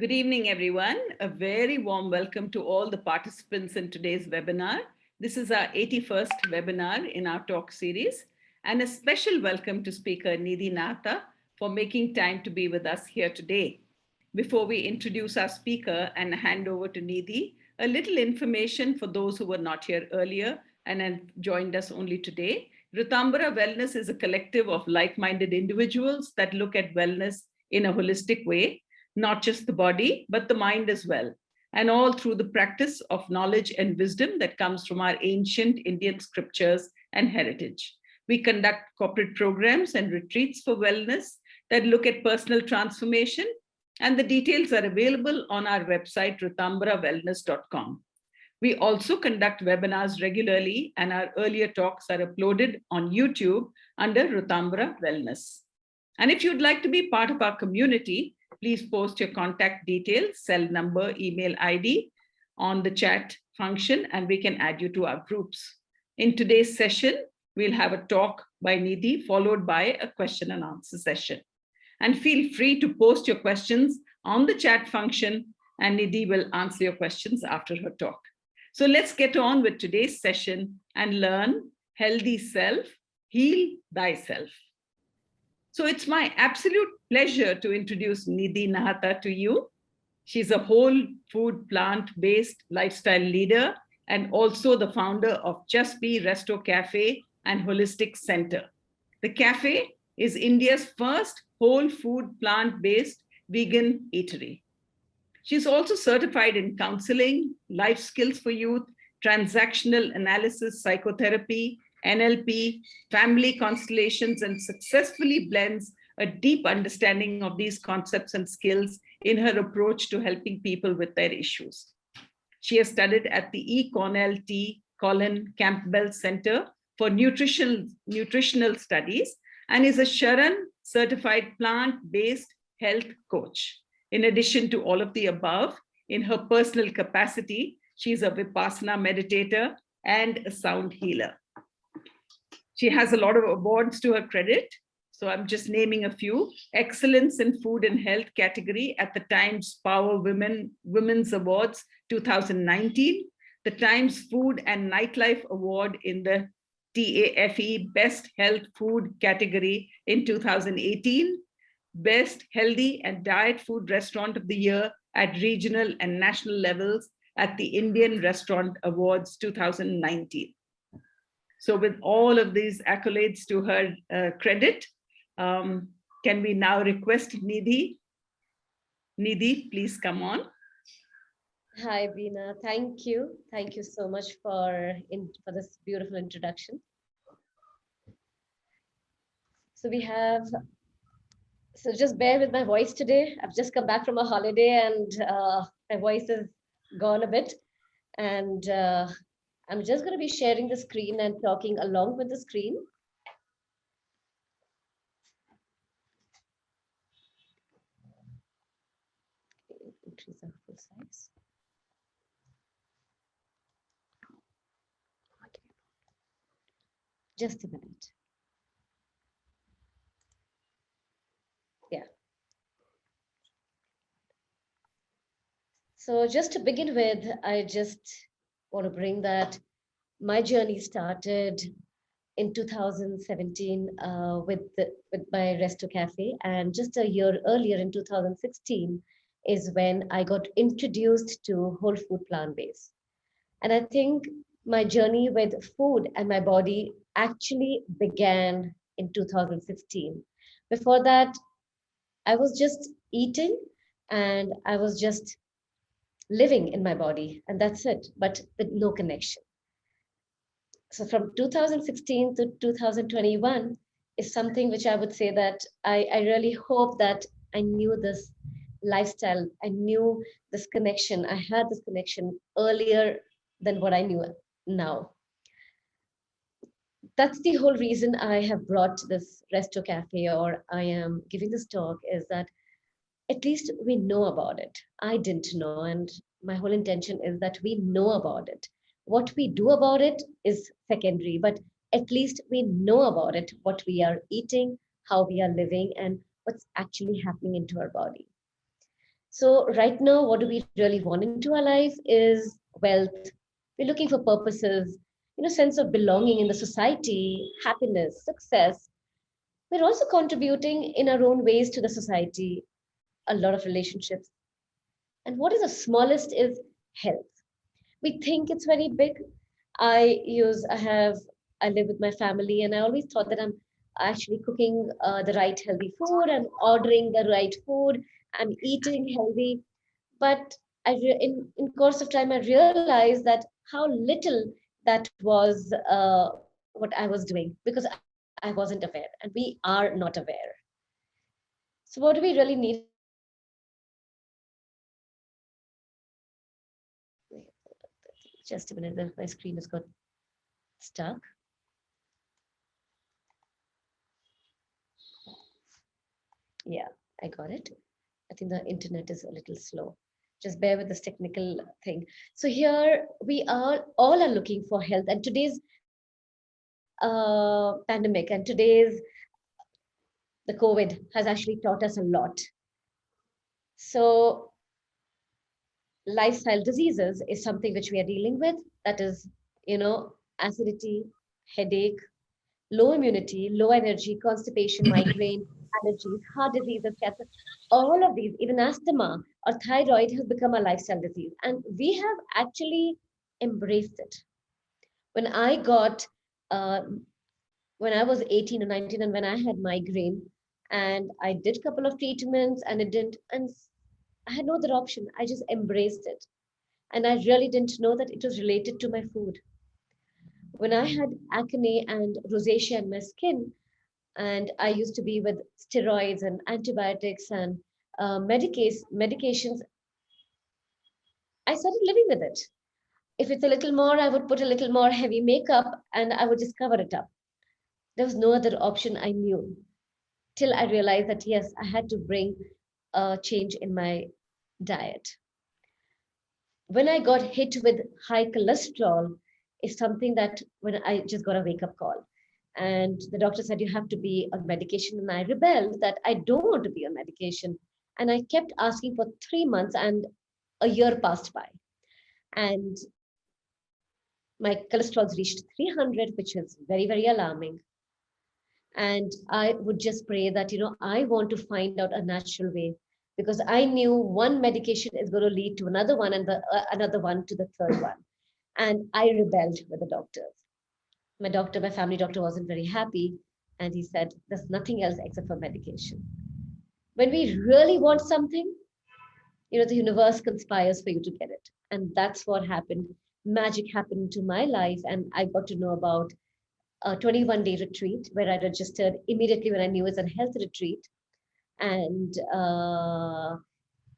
Good evening, everyone. A very warm welcome to all the participants in today's webinar. This is our 81st webinar in our talk series, and a special welcome to speaker Nidhi Nahata for making time to be with us here today. Before we introduce our speaker and hand over to Nidhi, a little information for those who were not here earlier and have joined us only today. Rtambhara Wellness is a collective of like-minded individuals that look at wellness in a holistic way, not just the body, but the mind as well, and all through the practice of knowledge and wisdom that comes from our ancient Indian scriptures and heritage. We conduct corporate programs and retreats for wellness that look at personal transformation, and the details are available on our website, rtambharawellness.com. We also conduct webinars regularly, and our earlier talks are uploaded on YouTube under Rtambhara Wellness. And if you'd like to be part of our community, please post your contact details, cell number, email ID on the chat function, and we can add you to our groups. In today's session, we'll have a talk by Nidhi, followed by a question and answer session. And feel free to post your questions on the chat function, and Nidhi will answer your questions after her talk. So let's get on with today's session and learn healthy self, heal thyself. So it's my absolute pleasure to introduce Nidhi Nahata to you. She's a whole food plant-based lifestyle leader and also the founder of Just Be Resto Cafe and Holistic Center. The cafe is India's first whole food plant-based vegan eatery. She's also certified in counseling, life skills for youth, transactional analysis, psychotherapy, NLP, family constellations, and successfully blends a deep understanding of these concepts and skills in her approach to helping people with their issues. She has studied at the E. Cornell T. Colin Campbell Center for Nutritional Studies and is a Sharon certified plant-based health coach. In addition to all of the above, in her personal capacity, she is a Vipassana meditator and a sound healer. She has a lot of awards to her credit. So I'm just naming a few. Excellence in Food and Health category at the Times Power Women's Awards 2019, the Times Food and Nightlife Award in the TAFE Best Health Food category in 2018, Best Healthy and Diet Food Restaurant of the Year at regional and national levels at the Indian Restaurant Awards 2019. So with all of these accolades to her credit, can we now request Nidhi? Nidhi, please come on. Hi, Veena. Thank you. Thank you so much for this beautiful introduction. So just bear with my voice today. I've just come back from a holiday and my voice is gone a bit. And I'm just going to be sharing the screen and talking along with the screen. Increase our full size. Just a minute. Yeah. So just to begin with, I just want to bring that my journey started in 2017 with my Resto Cafe, and just a year earlier in 2016 is when I got introduced to whole food plant-based. And I think my journey with food and my body actually began in 2016. Before that, I was just eating and I was just living in my body, and that's it, but with no connection. So from 2016 to 2021 is something which I would say that I really hope that I knew this lifestyle, I knew this connection, I had this connection earlier than what I knew now. That's the whole reason I have brought this Resto Cafe, or I am giving this talk, is that at least we know about it. I didn't know, and my whole intention is that we know about it. What we do about it is secondary, but at least we know about it, what we are eating, how we are living, and what's actually happening into our body. So right now, what do we really want into our life is wealth. We're looking for purposes, sense of belonging in the society, happiness, success. We're also contributing in our own ways to the society, a lot of relationships. And what is the smallest is health. We think it's very big. I live with my family, and I always thought that I'm actually cooking the right healthy food, I'm ordering the right food, I'm eating healthy. But in course of time, I realized that how little that was what I was doing, because I wasn't aware, and we are not aware. So what do we really need in our life? Just a minute, my screen has got stuck. Yeah, I got it. I think the internet is a little slow. Just bear with this technical thing. So here we are all are looking for health, and today's pandemic and today's the COVID has actually taught us a lot. So lifestyle diseases is something which we are dealing with. That is, acidity, headache, low immunity, low energy, constipation, migraine, allergies, heart diseases, cancer, all of these, even asthma or thyroid has become a lifestyle disease. And we have actually embraced it. When I got, uh, when I was 18 or 19 and when I had migraine, and I did a couple of treatments and it didn't, and I had no other option. I just embraced it. And I really didn't know that it was related to my food. When I had acne and rosacea in my skin, and I used to be with steroids and antibiotics and medications, I started living with it. If it's a little more, I would put a little more heavy makeup and I would just cover it up. There was no other option I knew till I realized that yes, I had to bring a change in my diet. When I got hit with high cholesterol, is something that when I just got a wake up call. And the doctor said, you have to be on medication. And I rebelled that I don't want to be on medication. And I kept asking for 3 months, and a year passed by. And my cholesterol's reached 300, which is very, very alarming. And I would just pray that, I want to find out a natural way, because I knew one medication is going to lead to another one, and the another one to the third one. And I rebelled with the doctors. My family doctor wasn't very happy, and he said there's nothing else except for medication. When we really want something, the universe conspires for you to get it. And that's what happened. Magic happened to my life, and I got to know about a 21-day retreat where I registered immediately when I knew it's a health retreat. And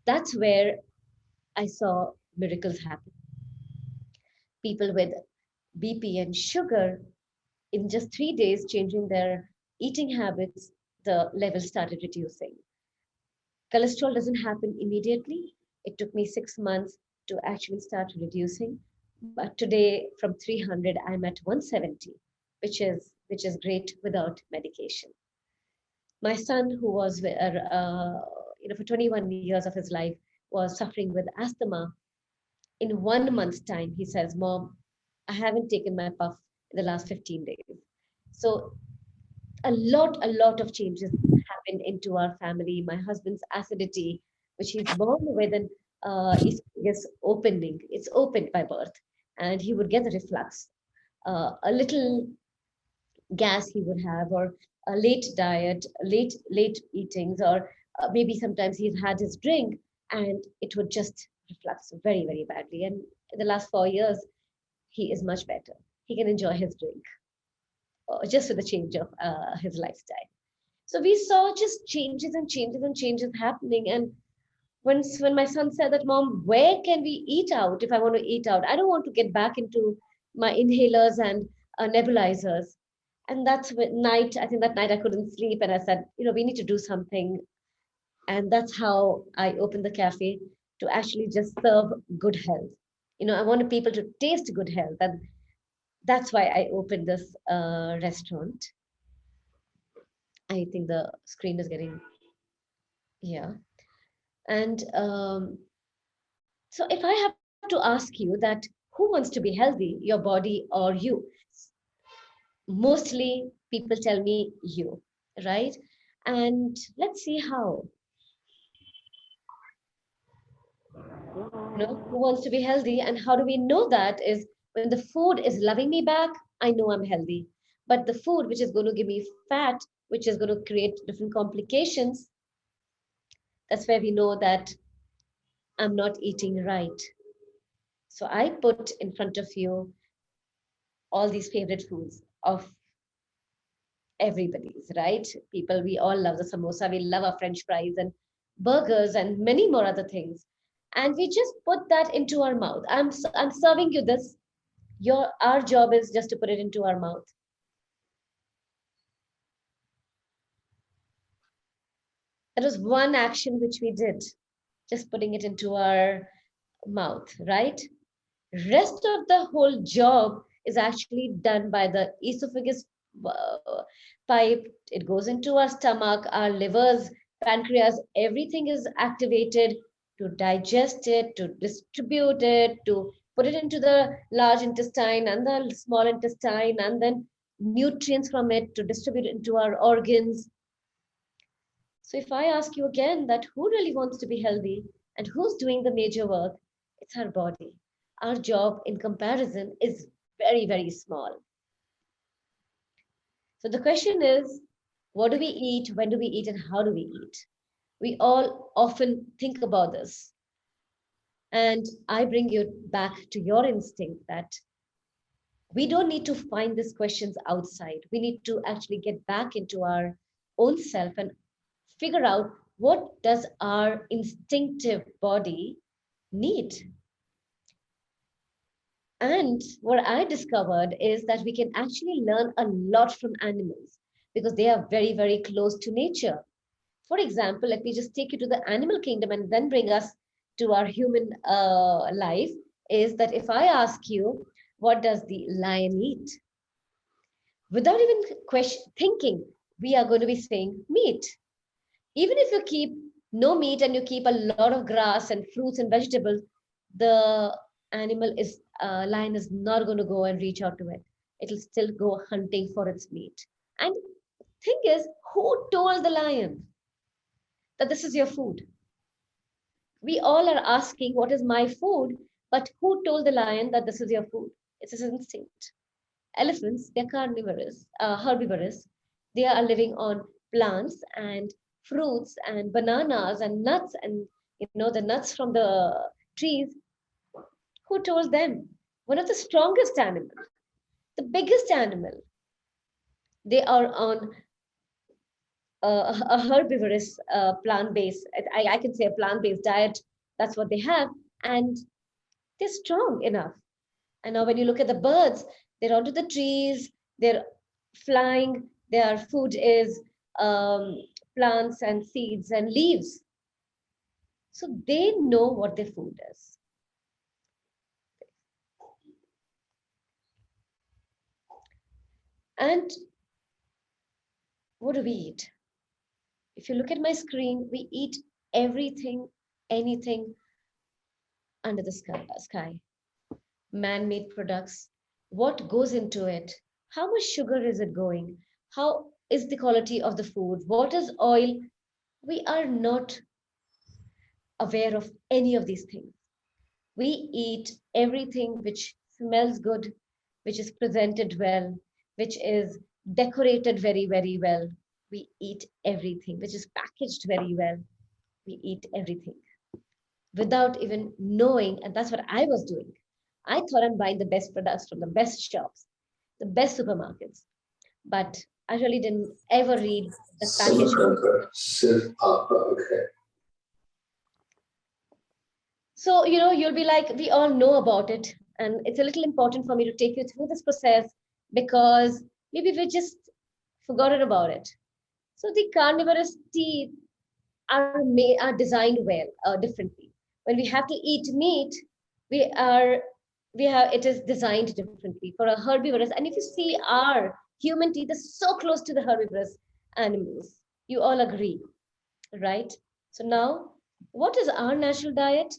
that's where I saw miracles happen. People with BP and sugar, in just 3 days, changing their eating habits, the levels started reducing. Cholesterol doesn't happen immediately. It took me 6 months to actually start reducing. But today, from 300, I'm at 170, which is great without medication. My son, who was for 21 years of his life, was suffering with asthma. In 1 month's time, he says, "Mom, I haven't taken my puff in the last 15 days." So a lot of changes happened into our family. My husband's acidity, which he's born with an esophagus opening, it's opened by birth, and he would get the reflux. A little gas he would have, or a late diet, late eatings, or maybe sometimes he's had his drink, and it would just reflux very, very badly. And in the last 4 years, he is much better. He can enjoy his drink just with the change of his lifestyle. So we saw just changes and changes and changes happening. And when my son said that, "Mom, where can we eat out if I want to eat out? I don't want to get back into my inhalers and nebulizers." And that's when night, I think that night I couldn't sleep. And I said, we need to do something. And that's how I opened the cafe, to actually just serve good health. I wanted people to taste good health. And that's why I opened this restaurant. I think the screen is getting, yeah. And so if I have to ask you that who wants to be healthy, your body or you? Mostly people tell me you, right? And let's see how. Who wants to be healthy, and how do we know that is when the food is loving me back, I know I'm healthy. But the food which is going to give me fat, which is going to create different complications, that's where we know that I'm not eating right. So I put in front of you all these favorite foods of everybody's, right? People, we all love the samosa, we love our French fries and burgers and many more other things. And we just put that into our mouth. I'm serving you this. Our job is just to put it into our mouth. That was one action which we did, just putting it into our mouth, right? Rest of the whole job is actually done by the esophagus uh, pipe. It goes into our stomach, our livers, pancreas, everything is activated to digest it, to distribute it, to put it into the large intestine and the small intestine, and then nutrients from it to distribute it into our organs. So if I ask you again that who really wants to be healthy and who's doing the major work, it's our body. Our job in comparison is very, very small. So the question is, what do we eat, when do we eat, and how do we eat? We all often think about this. And I bring you back to your instinct that we don't need to find these questions outside. We need to actually get back into our own self and figure out what does our instinctive body need. And what I discovered is that we can actually learn a lot from animals because they are very, very close to nature. For example, let me just take you to the animal kingdom and then bring us to our human life. Is that if I ask you, what does the lion eat? Without even thinking, we are going to be saying meat. Even if you keep no meat and you keep a lot of grass and fruits and vegetables, the lion is not going to go and reach out to it. It'll still go hunting for its meat. And thing is, who told the lion that this is your food? We all are asking, what is my food? But who told the lion that this is your food? It's his instinct. Elephants, they're carnivorous, herbivorous. They are living on plants and fruits and bananas and nuts and the nuts from the trees. Who told them? One of the strongest animals, the biggest animal. They are on a herbivorous plant-based. I can say a plant-based diet. That's what they have, and they're strong enough. And now when you look at the birds, they're onto the trees, they're flying, their food is plants and seeds and leaves. So they know what their food is. And what do we eat? If you look at my screen, we eat everything, anything under the sky. Man-made products, what goes into it, how much sugar is it going, how is the quality of the food, what is oil. We are not aware of any of these things. We eat everything which smells good, which is presented well, which is decorated very, very well. We eat everything which is packaged very well. We eat everything without even knowing. And that's what I was doing. I thought I'm buying the best products from the best shops, the best supermarkets. But I really didn't ever read the package. Okay. So, you'll be like, we all know about it. And it's a little important for me to take you through this process because maybe we just forgotten about it. So the carnivorous teeth are designed well, differently. When we have to eat meat, we are we have it is designed differently for a herbivorous. And if you see our human teeth is so close to the herbivorous animals, you all agree, right? So now What is our natural diet?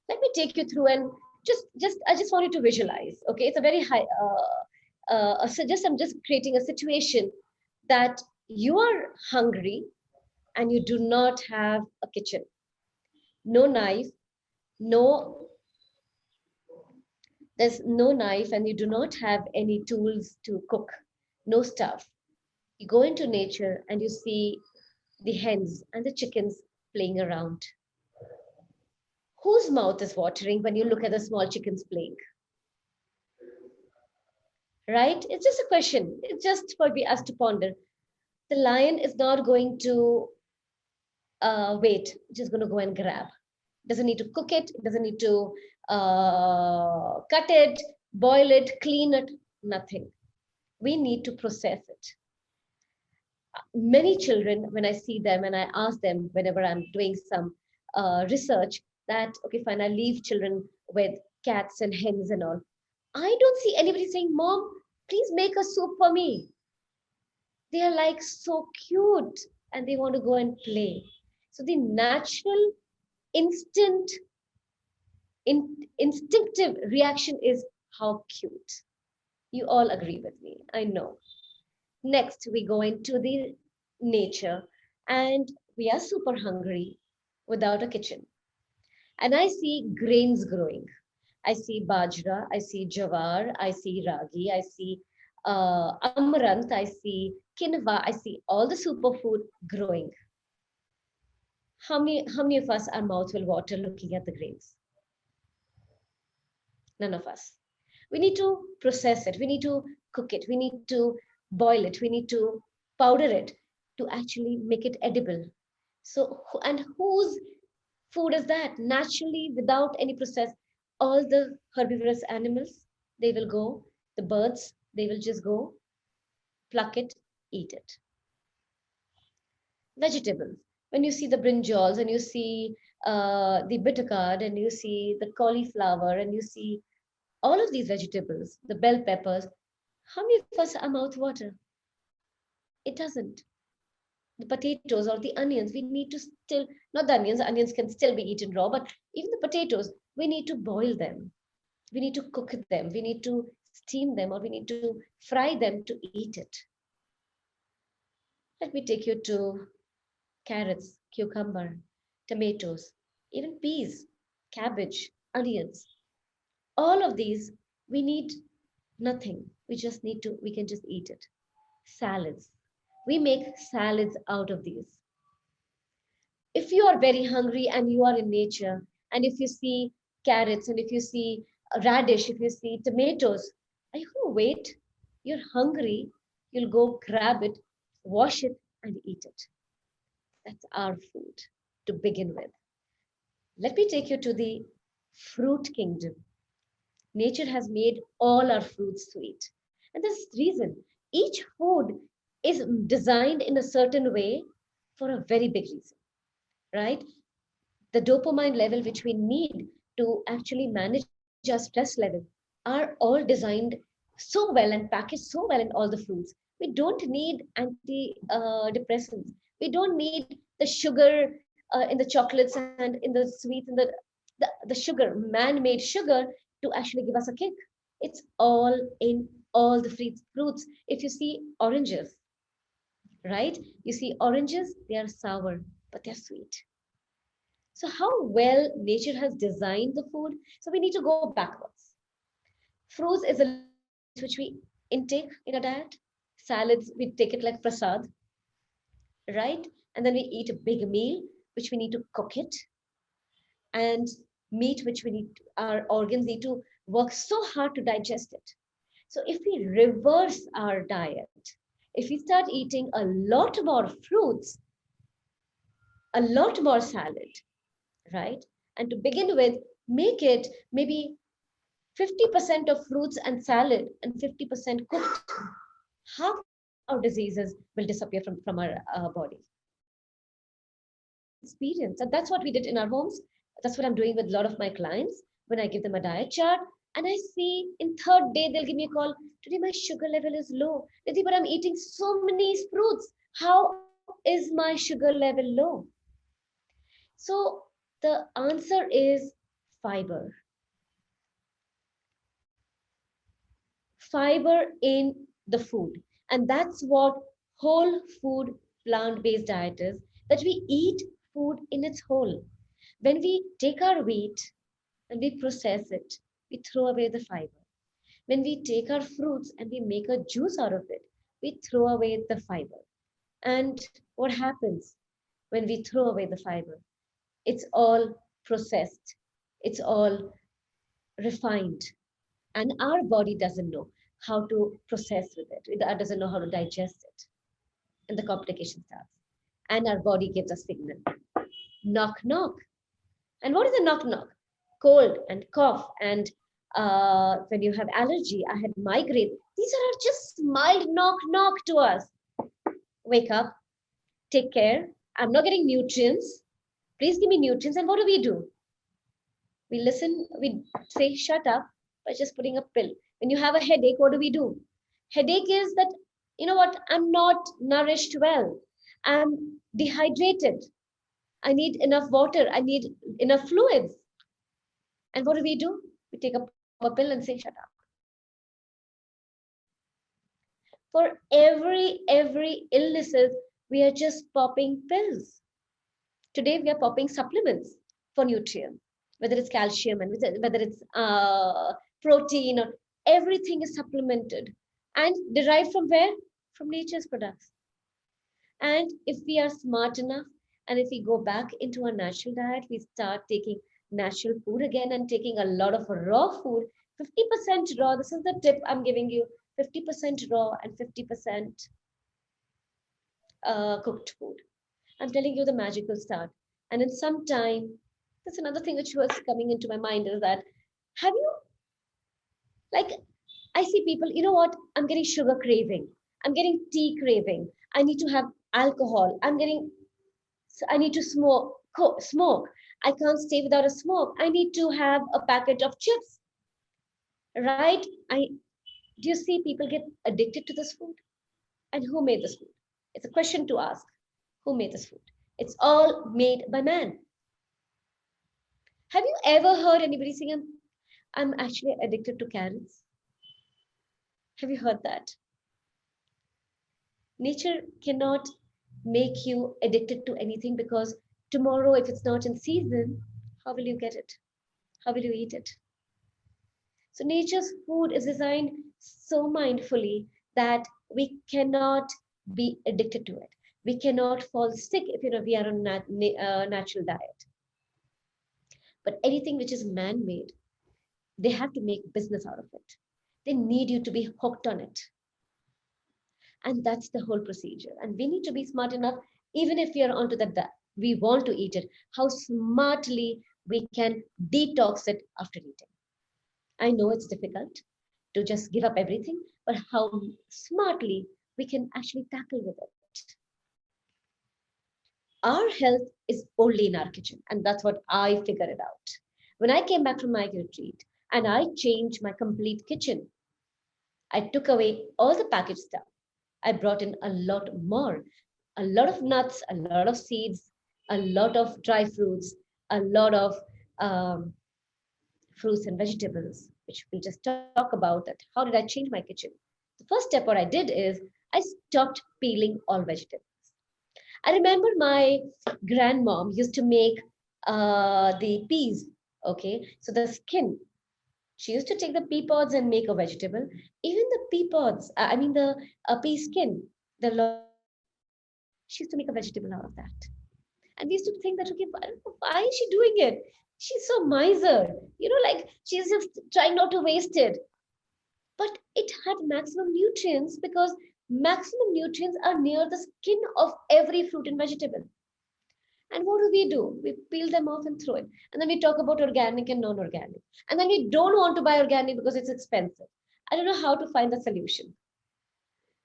Let me take you through and just I just want you to visualize. Okay, it's a very high. I'm just creating a situation that you are hungry and you do not have a kitchen, no knife, no there's no knife, and you do not have any tools to cook, no stuff. You go into nature and you see the hens and the chickens playing around. Whose mouth is watering when you look at the small chickens playing? Right? It's just a question. It's just for us to ponder. The lion is not going to wait, just going to go and grab. Doesn't need to cook it, doesn't need to cut it, boil it, clean it, nothing. We need to process it. Many children, when I see them and I ask them whenever I'm doing some research, that, okay, fine, I leave children with cats and hens and all. I don't see anybody saying, Mom, please make a soup for me. They are like so cute and they want to go and play. So the natural instant instinctive reaction is how cute. You all agree with me, I know. Next, we go into the nature and we are super hungry without a kitchen. And I see grains growing. I see bajra, I see jawar, I see ragi, I see amaranth, I see quinoa, I see all the superfood growing. How many of us, our mouth will water looking at the grains? None of us. We need to process it, we need to cook it, we need to boil it, we need to powder it to actually make it edible. So, and whose food is that? Naturally, without any process, all the herbivorous animals, they will go, the birds, they will just go, pluck it, eat it. Vegetables. When you see the brinjals and you see the bitter gourd and you see the cauliflower and you see all of these vegetables, the bell peppers, how many of us are mouth water? It doesn't. The potatoes or the onions, we need to still, not the onions can still be eaten raw, but even the potatoes, we need to boil them. We need to cook them. We need to steam them or we need to fry them to eat it. Let me take you to carrots, cucumber, tomatoes, even peas, cabbage, onions. All of these, we need nothing. We can just eat it. Salads. We make salads out of these. If you are very hungry and you are in nature, and if you see carrots, and if you see a radish, if you see tomatoes, are you going to wait? You're hungry, you'll go grab it, wash it, and eat it. That's our food to begin with. Let me take you to the fruit kingdom. Nature has made all our fruits sweet. And there's reason. Each food is designed in a certain way for a very big reason, right? The dopamine level which we need to actually manage our stress level are all designed so well and packaged so well in all the fruits. We don't need anti depressants. We don't need the sugar in the chocolates and in the sweets and the sugar, man-made sugar to actually give us a kick. It's all in all the fruits. If you see oranges, right? You see oranges, they are sour, but they're sweet. So, how well nature has designed the food. So, we need to go backwards. Fruits is a little sweets which we intake in a diet. Salads, we take it like prasad, right? And then we eat a big meal, which we need to cook it, and meat, which our organs need to work so hard to digest it. So, if we reverse our diet, if we start eating a lot more fruits, a lot more salad, right? And to begin with, make it maybe 50% of fruits and salad and 50% cooked. Half of our diseases will disappear from our body. Experience. And that's what we did in our homes. That's what I'm doing with a lot of my clients when I give them a diet chart. And I see in third day, they'll give me a call. Today, my sugar level is low. Nidhi, but I'm eating so many fruits. How is my sugar level low? So the answer is fiber. Fiber in the food. And that's what whole food plant-based diet is, that we eat food in its whole. When we take our wheat and we process it, we throw away the fiber. When we take our fruits and we make a juice out of it, we throw away the fiber. And what happens when we throw away the fiber? It's all processed, it's all refined, and our body doesn't know how to process with it. It doesn't know how to digest it, and the complication starts. And our body gives a signal: knock, knock. And what is a knock, knock? Cold and cough, and when you have allergy, I had migraine. These are just mild knock, knock to us. Wake up, take care. I'm not getting nutrients. Please give me nutrients. And what do? We listen, we say, shut up, by just putting a pill. When you have a headache, what do? Headache is that, you know what, I'm not nourished well. I'm dehydrated. I need enough water. I need enough fluids. And what do? We take a proper pill and say, shut up. For every illnesses, we are just popping pills. Today, we are popping supplements for nutrients, whether it's calcium and whether it's protein, or everything is supplemented and derived from where? From nature's products. And if we are smart enough, and if we go back into our natural diet, we start taking natural food again and taking a lot of raw food, 50% raw. This is the tip I'm giving you: 50% raw and 50% cooked food. I'm telling you, the magic will start. And in some time, that's another thing which was coming into my mind is that, have you, like, I see people, you know what? I'm getting sugar craving. I'm getting tea craving. I need to have alcohol. I need to smoke. I can't stay without a smoke. I need to have a packet of chips, right? Do you see people get addicted to this food? And who made this food? It's a question to ask. Who made this food? It's all made by man. Have you ever heard anybody saying, I'm actually addicted to carrots? Have you heard that? Nature cannot make you addicted to anything, because tomorrow, if it's not in season, how will you get it? How will you eat it? So nature's food is designed so mindfully that we cannot be addicted to it. We cannot fall sick if we are on natural diet. But anything which is man-made, they have to make business out of it. They need you to be hooked on it. And that's the whole procedure. And we need to be smart enough, even if we are onto that, we want to eat it, how smartly we can detox it after eating. I know it's difficult to just give up everything, but how smartly we can actually tackle with it. Our health is only in our kitchen, and that's what I figured it out. When I came back from my retreat and I changed my complete kitchen, I took away all the packaged stuff. I brought in a lot more, a lot of nuts, a lot of seeds, a lot of dry fruits, a lot of um, fruits and vegetables, which we'll just talk about. That how did I change my kitchen? The first step, what I did is I stopped peeling all vegetables. I remember my grandmom used to make the peas. Okay, so the skin. She used to take the pea pods and make a vegetable. Even the pea pods, I mean the pea skin, the she used to make a vegetable out of that. And we used to think that, okay, why is she doing it? She's so miser, like she's just trying not to waste it. But it had maximum nutrients, because maximum nutrients are near the skin of every fruit and vegetable. And what do? We peel them off and throw it. And then we talk about organic and non organic. And then we don't want to buy organic because it's expensive. I don't know how to find the solution.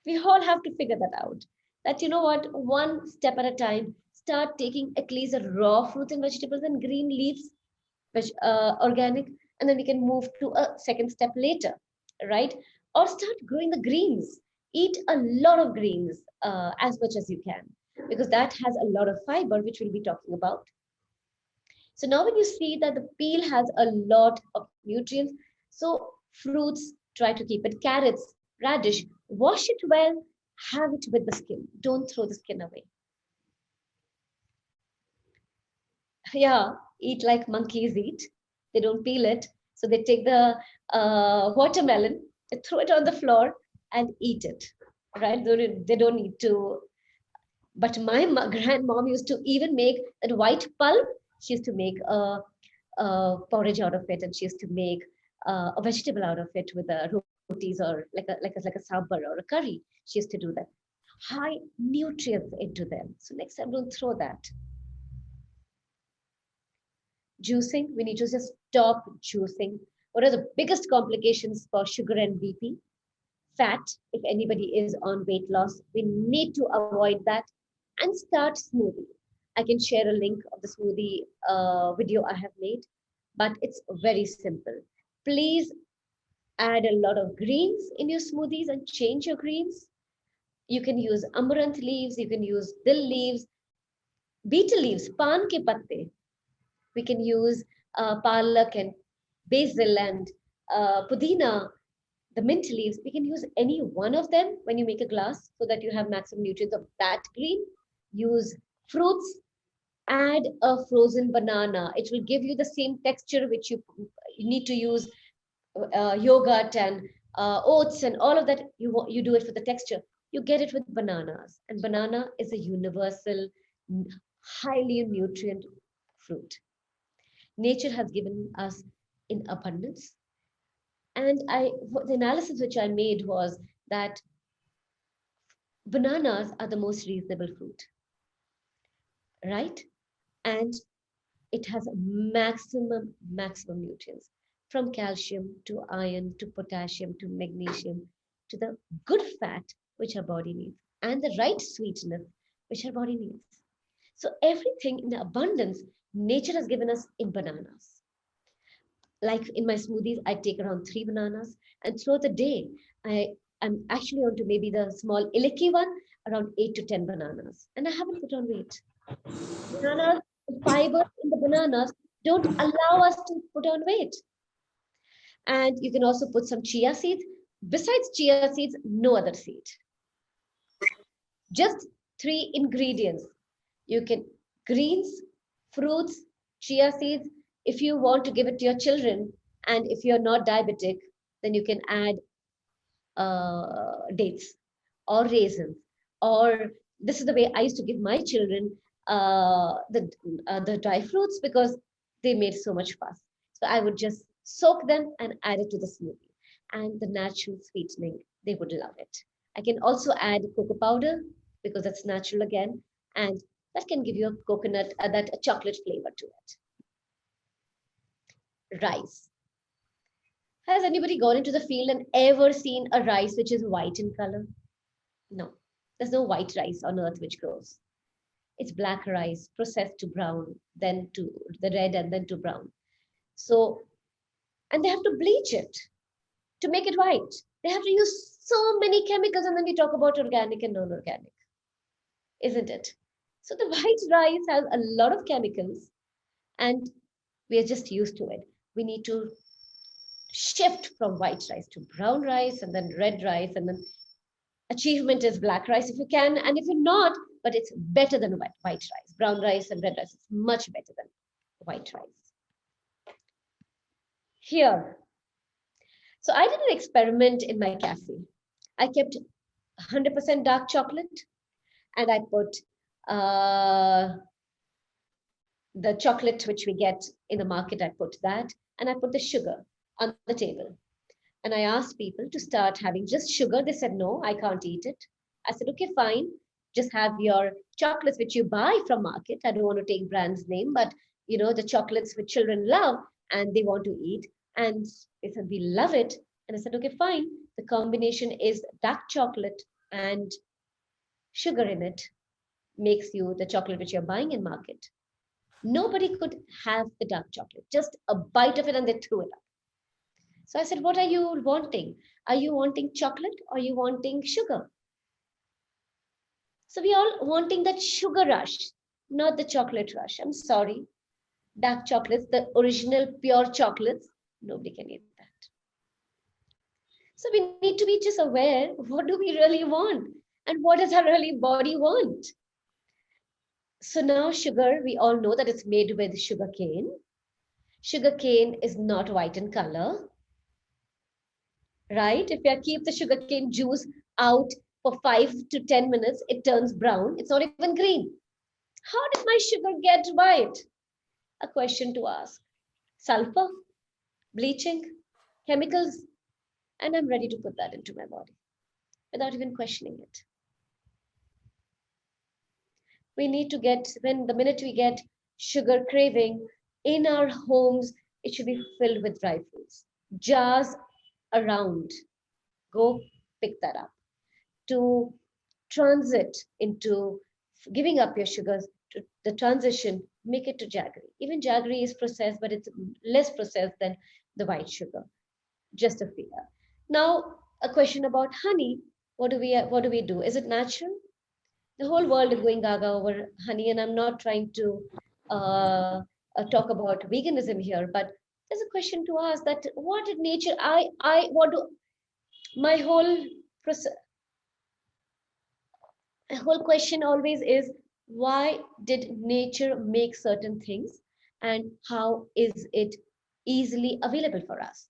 We all have to figure that out. That, you know what, one step at a time, start taking at least a raw fruits and vegetables and green leaves, organic, and then we can move to a second step later, right? Or start growing the greens. Eat a lot of greens, as much as you can, because that has a lot of fiber, which we'll be talking about. So now when you see that the peel has a lot of nutrients, so fruits, try to keep it. Carrots, radish, wash it well, have it with the skin. Don't throw the skin away. Yeah, eat like monkeys eat. They don't peel it. So they take the watermelon, they throw it on the floor and eat it. Right? They don't need to. But my grandmom used to even make that white pulp. She used to make a porridge out of it, and she used to make a vegetable out of it with rotis or like a sambar or a curry. She used to do that. High nutrients into them. So next time, don't throw that. Juicing, we need to just stop juicing. What are the biggest complications for sugar and BP? Fat, if anybody is on weight loss, we need to avoid that and start smoothie. I can share a link of the smoothie video I have made, but it's very simple. Please add a lot of greens in your smoothies and change your greens. You can use amaranth leaves, you can use dill leaves, betel leaves, pan ke patte. We can use palak and basil and pudina, the mint leaves. We can use any one of them when you make a glass so that you have maximum nutrients of that green. Use fruits, add a frozen banana. It will give you the same texture which you need to use yogurt and oats and all of that. You do it for the texture. You get it with bananas, and banana is a universal, highly nutrient fruit. Nature has given us in abundance. And the analysis which I made was that bananas are the most reasonable fruit, right? And it has maximum nutrients, from calcium to iron to potassium to magnesium to the good fat which our body needs and the right sweetness which our body needs. So everything in abundance nature has given us in bananas. Like in my smoothies, I take around 3 bananas, and throughout the day, I'm actually onto maybe the small iliki one, around 8 to 10 bananas, and I haven't put on weight. Bananas, the fiber in the bananas don't allow us to put on weight. And you can also put some chia seeds. Besides chia seeds, no other seed. Just 3 ingredients. You can greens, fruits, chia seeds. If you want to give it to your children, and if you're not diabetic, then you can add dates or raisins. Or this is the way I used to give my children the dry fruits because they made so much fuss. So I would just soak them and add it to the smoothie, and the natural sweetening, they would love it. I can also add cocoa powder because that's natural again, and that can give you a coconut, that a chocolate flavor to it. Rice. Has anybody gone into the field and ever seen a rice which is white in color? No, there's no white rice on earth which grows. It's black rice processed to brown, then to the red, and then to brown. So, and they have to bleach it to make it white. They have to use so many chemicals, and then we talk about organic and non-organic, isn't it? So the white rice has a lot of chemicals, and we are just used to it. We need to shift from white rice to brown rice and then red rice, and then achievement is black rice if you can, and if you're not, but it's better than white rice. Brown rice and red rice is much better than white rice. Here, so I did an experiment in my cafe. I kept 100% dark chocolate, and I put the chocolate which we get in the market. I put that, and I put the sugar on the table. And I asked people to start having just sugar. They said, no, I can't eat it. I said, okay, fine. Just have your chocolates which you buy from market. I don't want to take brand's name, but the chocolates which children love and they want to eat. And they said, we love it. And I said, okay, fine. The combination is dark chocolate and sugar in it makes you the chocolate which you're buying in market. Nobody could have the dark chocolate, just a bite of it and they threw it up. So I said, what are you wanting? Are you wanting chocolate or are you wanting sugar? So we all wanting that sugar rush, not the chocolate rush. I'm sorry. dark chocolates, the original pure chocolates, nobody can eat that. So we need to be just aware, what do we really want? And what does our really body want? So now sugar, we all know that it's made with sugar cane. Sugar cane is not white in color, right? If you keep the sugarcane juice out for 5 to 10 minutes, it turns brown. It's not even green. How did my sugar get white? A question to ask. Sulfur, bleaching, chemicals, and I'm ready to put that into my body without even questioning it. We need to get, when the minute we get sugar craving in our homes, it should be filled with dry fruits. Jars around. Go pick that up. To transit into giving up your sugars, to the transition, make it to jaggery. Even jaggery is processed, but it's less processed than the white sugar. Just a fear. Now, a question about honey. What do we do? Is it natural? The whole world is going gaga over honey, and I'm not trying to talk about veganism here, but there's a question to ask that what did nature? I want to my process whole question always is, why did nature make certain things, and how is it easily available for us?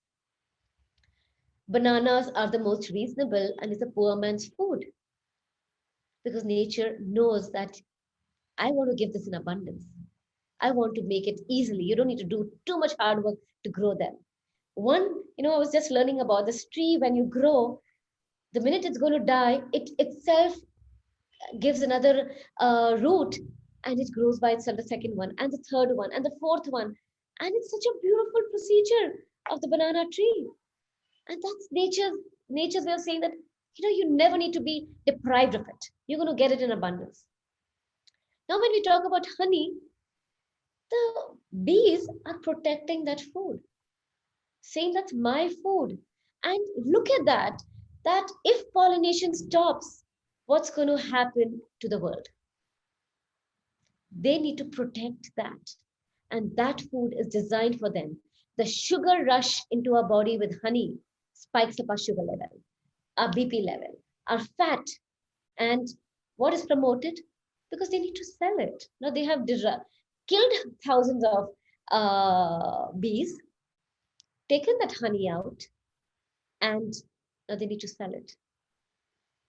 Bananas are the most reasonable and it's a poor man's food because nature knows that I want to give this in abundance. I want to make it easily. You don't need to do too much hard work to grow them. One, I was just learning about this tree. When you grow, the minute it's going to die, it itself gives another root, and it grows by itself, the second one and the third one and the fourth one. And it's such a beautiful procedure of the banana tree. And that's nature's way of saying that, you never need to be deprived of it. You're going to get it in abundance. Now, when we talk about honey, the bees are protecting that food, saying that's my food. And look at that if pollination stops, what's going to happen to the world? They need to protect that. And that food is designed for them. The sugar rush into our body with honey spikes up our sugar level, our BP level, our fat. And what is promoted? Because they need to sell it. Now they have killed thousands of bees, taken that honey out, and now they need to sell it.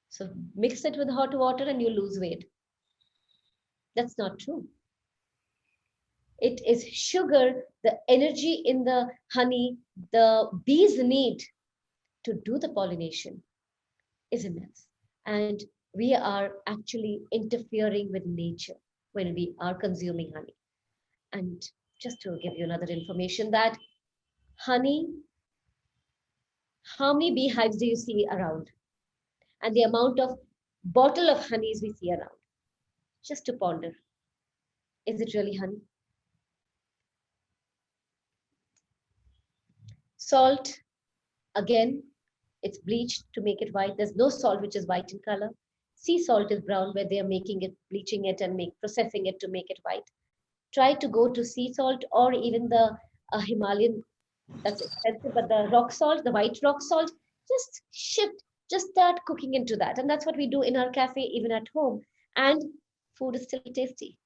So mix it with hot water and you lose weight. That's not true. It is sugar, the energy in the honey, the bees need to do the pollination is immense. And we are actually interfering with nature when we are consuming honey. And just to give you another information that honey, how many beehives do you see around? And the amount of bottle of honeys we see around. Just to ponder, is it really honey? Salt, again, it's bleached to make it white. There's no salt which is white in color. Sea salt is brown where they are making it, bleaching it and processing it to make it white. Try to go to sea salt or even the Himalayan, that's expensive, but the rock salt, the white rock salt, just shift, just start cooking into that. And that's what we do in our cafe, even at home. And food is still tasty.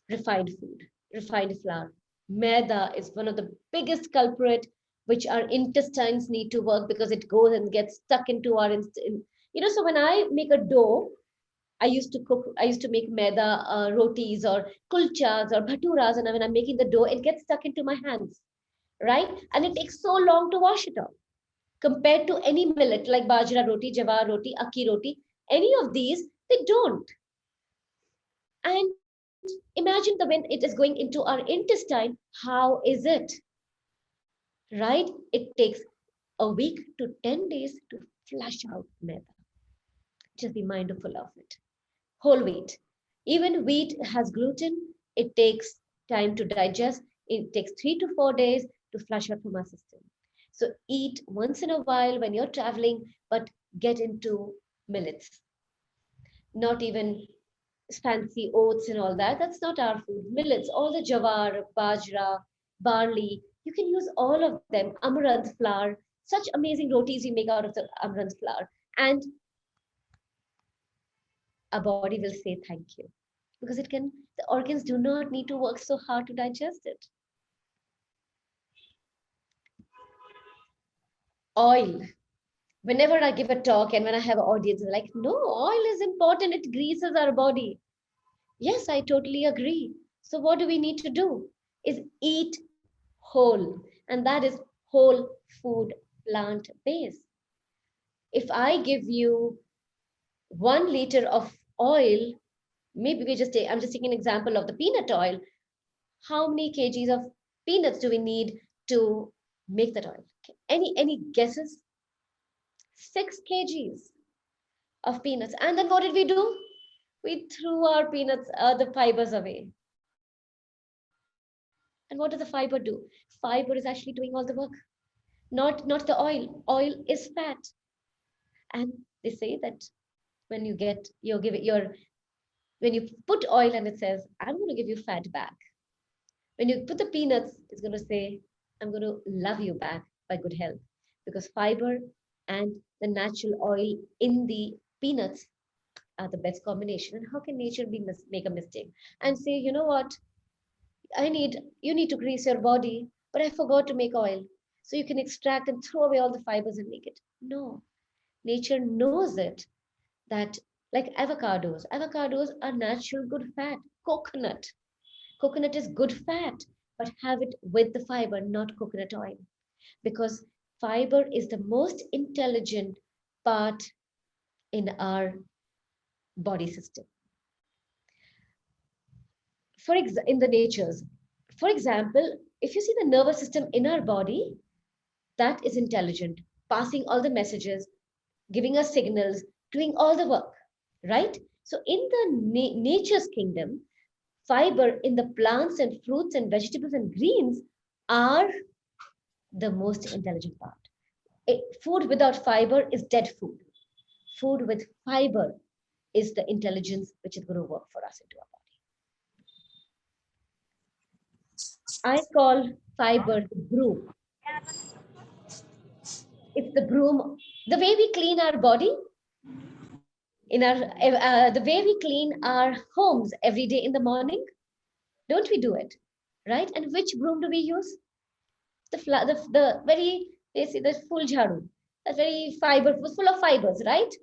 Refined food, refined flour. Maida is one of the biggest culprit which our intestines need to work because it goes and gets stuck into our, so when I make a dough, I used to make maida rotis or kulchas or bhaturas, and when I'm making the dough, it gets stuck into my hands, right? And it takes so long to wash it off. Compared to any millet like bajra roti, jawar roti, akki roti, any of these, they don't. And imagine the when it is going into our intestine, how is it? Right? It takes a week to 10 days to flush out maida. Just be mindful of it. Whole wheat. Even wheat has gluten. It takes time to digest. It takes 3 to 4 days to flush out from our system. So eat once in a while when you're traveling, but get into millets. Not even fancy oats and all that. That's not our food. Millets, all the jawar, bajra, barley, you can use all of them. Amaranth flour, such amazing rotis we make out of the amaranth flour. And our body will say thank you because the organs do not need to work so hard to digest it. Oil. Whenever I give a talk and when I have an audience, they're like, no, oil is important. It greases our body. Yes, I totally agree. So what do we need to do? Is eat whole, and that is whole food, plant based. If I give you 1 liter of oil, maybe I'm just taking an example of the peanut oil. How many kgs of peanuts do we need to make that oil? Okay. Any guesses? 6 kgs of peanuts. And then what did we do? We threw our peanuts, the fibers away. And what does the fiber do? Fiber is actually doing all the work, not the oil. Oil is fat. And they say that when you get you give it your when you put oil and it says, I'm going to give you fat back. When you put the peanuts, it's going to say, I'm going to love you back by good health. Because fiber and the natural oil in the peanuts are the best combination. And how can nature make a mistake and say, you know what, you need to grease your body, but I forgot to make oil. So you can extract and throw away all the fibers and make it. No, nature knows it that, like avocados are natural good fat. Coconut is good fat, but have it with the fiber, not coconut oil, because fiber is the most intelligent part in our body system. In the natures, for example, if you see the nervous system in our body, that is intelligent, passing all the messages, giving us signals, doing all the work, right? So in the nature's kingdom, fiber in the plants and fruits and vegetables and greens are the most intelligent part. Food without fiber is dead food. Food with fiber is the intelligence which is going to work for us into our body. I call fiber the broom. It's the broom. The way we clean our body, the way we clean our homes every day in the morning, don't we do it, right? And which broom do we use? The very, they say, the full jharu, that's very fiber, full of fibers, right?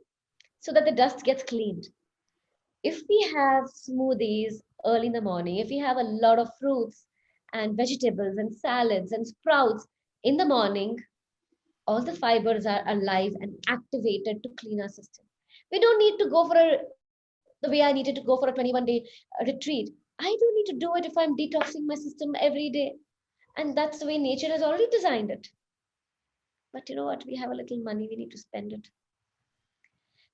So that the dust gets cleaned. If we have smoothies early in the morning, if we have a lot of fruits and vegetables and salads and sprouts in the morning, all the fibers are alive and activated to clean our system. We don't need to go the way I needed to go for a 21-day retreat. I don't need to do it if I'm detoxing my system every day. And that's the way nature has already designed it. But you know what? We have a little money, we need to spend it.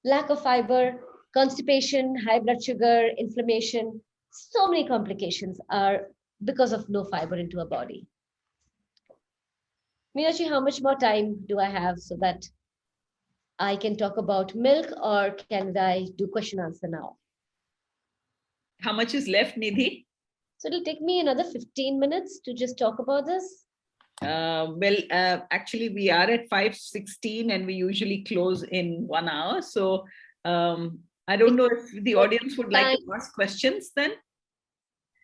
Lack of fiber, constipation, high blood sugar, inflammation, so many complications are because of no fiber into our body. Meenakshi, how much more time do I have so that I can talk about milk, or can I do question answer now? How much is left, Nidhi? So it'll take me another 15 minutes to just talk about this. Actually, we are at 5:16 and we usually close in 1 hour. So I don't know if the audience would like to ask questions then,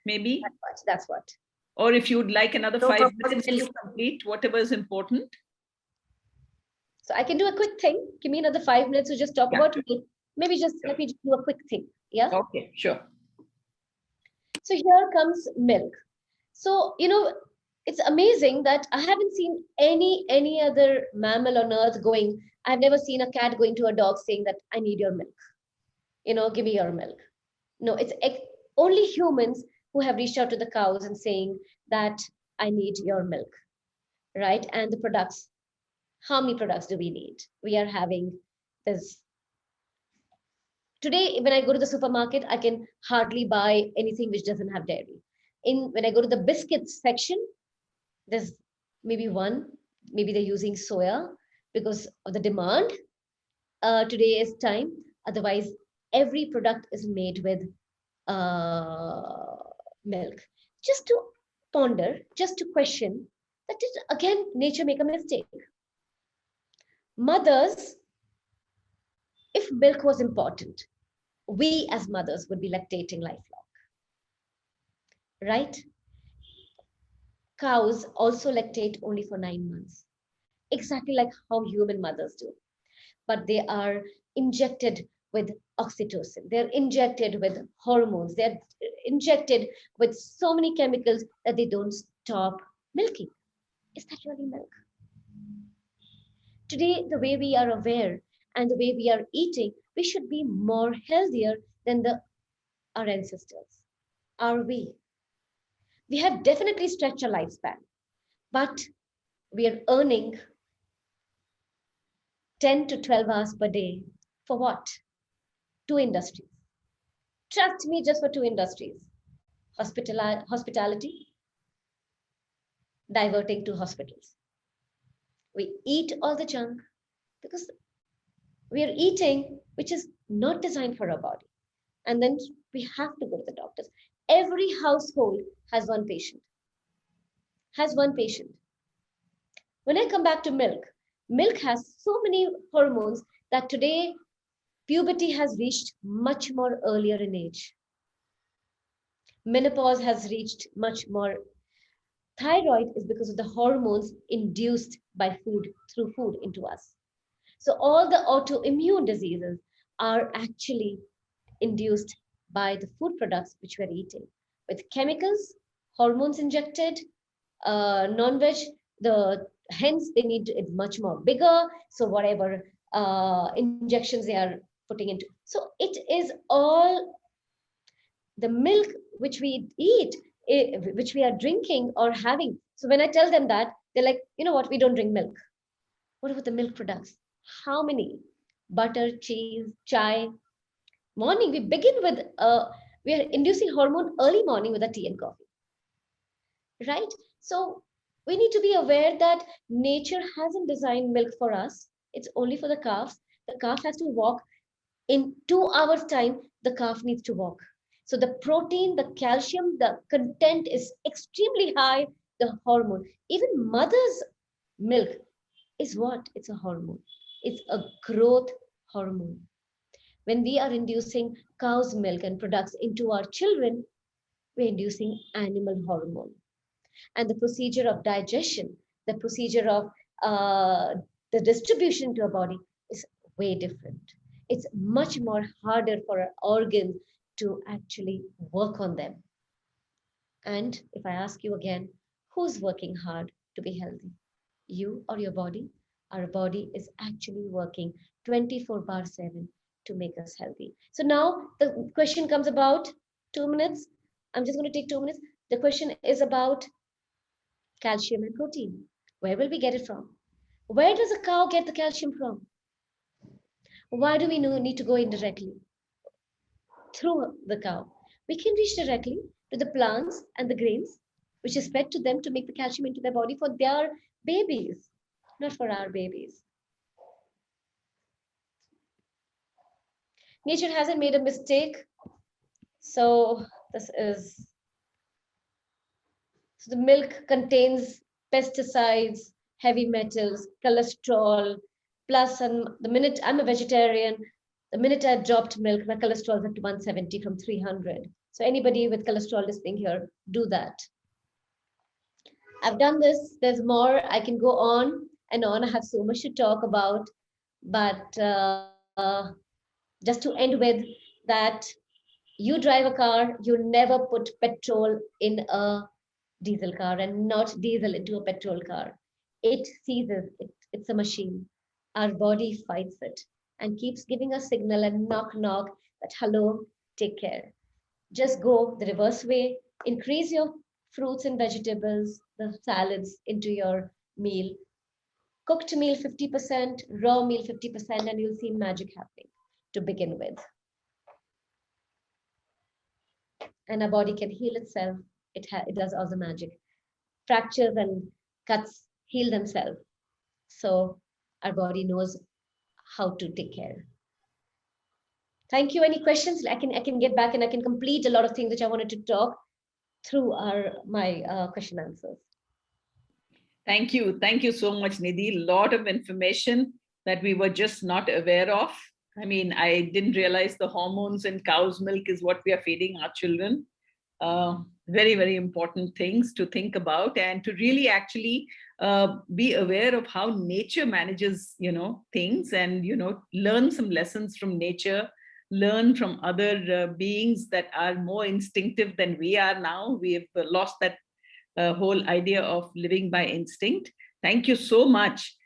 maybe. That's what. Or if you'd like another 5 minutes to complete whatever is important. So I can do a quick thing. Give me another 5 minutes to just talk about milk. Maybe just let me just do a quick thing. Yeah. Okay, sure. So here comes milk. So, it's amazing that I haven't seen any other mammal on earth going. I've never seen a cat going to a dog saying that I need your milk. Give me your milk. No, it's only humans who have reached out to the cows and saying that I need your milk, right? And the products. How many products do we need? We are having this. Today, when I go to the supermarket, I can hardly buy anything which doesn't have dairy. When I go to the biscuits section, there's maybe one. Maybe they're using soya because of the demand. Today is time. Otherwise, every product is made with milk. Just to ponder, just to question that did again nature make a mistake? Mothers, if milk was important, we as mothers would be lactating lifelong, right? Cows also lactate only for 9 months, exactly like how human mothers do. But they are injected with oxytocin, they're injected with hormones, they're injected with so many chemicals that they don't stop milking. Is that really milk? Today, the way we are aware and the way we are eating, we should be more healthier than our ancestors. Are we? We have definitely stretched our lifespan, but we are earning 10 to 12 hours per day for what? Two industries. Trust me, just for two industries: hospitality, diverting to hospitals. We eat all the junk because we are eating which is not designed for our body. And then we have to go to the doctors. Every household has one patient, has one patient. When I come back to milk, milk has so many hormones that today puberty has reached much more earlier in age. Menopause has reached much more. Thyroid is because of the hormones induced by food, through food into us. So all the autoimmune diseases are actually induced by the food products which we're eating with chemicals, hormones injected, non-veg, the hence they need it much more bigger. So whatever injections they are putting into. So it is all the milk which we eat, which we are drinking or having. So when I tell them that, they're like, you know what, we don't drink milk. What about the milk products? How many? Butter, cheese, chai. Morning, we begin with, we are inducing hormone early morning with a tea and coffee, right? So we need to be aware that nature hasn't designed milk for us. It's only for the calves. The calf has to walk in 2 hours time. The calf needs to walk. So the protein, the calcium, the content is extremely high. The hormone, even mother's milk is what? It's a hormone. It's a growth hormone. When we are inducing cow's milk and products into our children, we're inducing animal hormone. And the procedure of digestion, the procedure of the distribution to our body is way different. It's much more harder for our organs to actually work on them. And if I ask you again, who's working hard to be healthy? You or your body? Our body is actually working 24 bar 7 to make us healthy. So now the question comes about 2 minutes. I'm just going to take 2 minutes. The question is about calcium and protein. Where will we get it from? Where does a cow get the calcium from? Why do we need to go indirectly? Through the cow. We can reach directly to the plants and the grains, which is fed to them to make the calcium into their body for their babies, not for our babies. Nature hasn't made a mistake. So this is, so the milk contains pesticides, heavy metals, cholesterol, plus, and the minute I'm a vegetarian, the minute I dropped milk, my cholesterol is up to 170 from 300. So anybody with cholesterol listening here, do that. I've done this. There's more. I can go on and on. I have so much to talk about. But just to end with that, you drive a car, you never put petrol in a diesel car and not diesel into a petrol car. It seizes, it's a machine. Our body fights it and keeps giving a signal and knock, knock that hello, take care. Just go the reverse way, increase your fruits and vegetables, the salads into your meal. Cooked meal 50%, raw meal 50%, and you'll see magic happening to begin with. And our body can heal itself. It does all the magic. Fractures and cuts heal themselves. So our body knows how to take care. Thank you. Any questions? I can get back and I can complete a lot of things which I wanted to talk through our my question answers. Thank you. Thank you so much, Nidhi. A lot of information that we were just not aware of. I mean, I didn't realize the hormones in cow's milk is what we are feeding our children. Very, very important things to think about and to really actually be aware of how nature manages, things and, learn some lessons from nature, learn from other beings that are more instinctive than we are now. We have lost that whole idea of living by instinct. Thank you so much.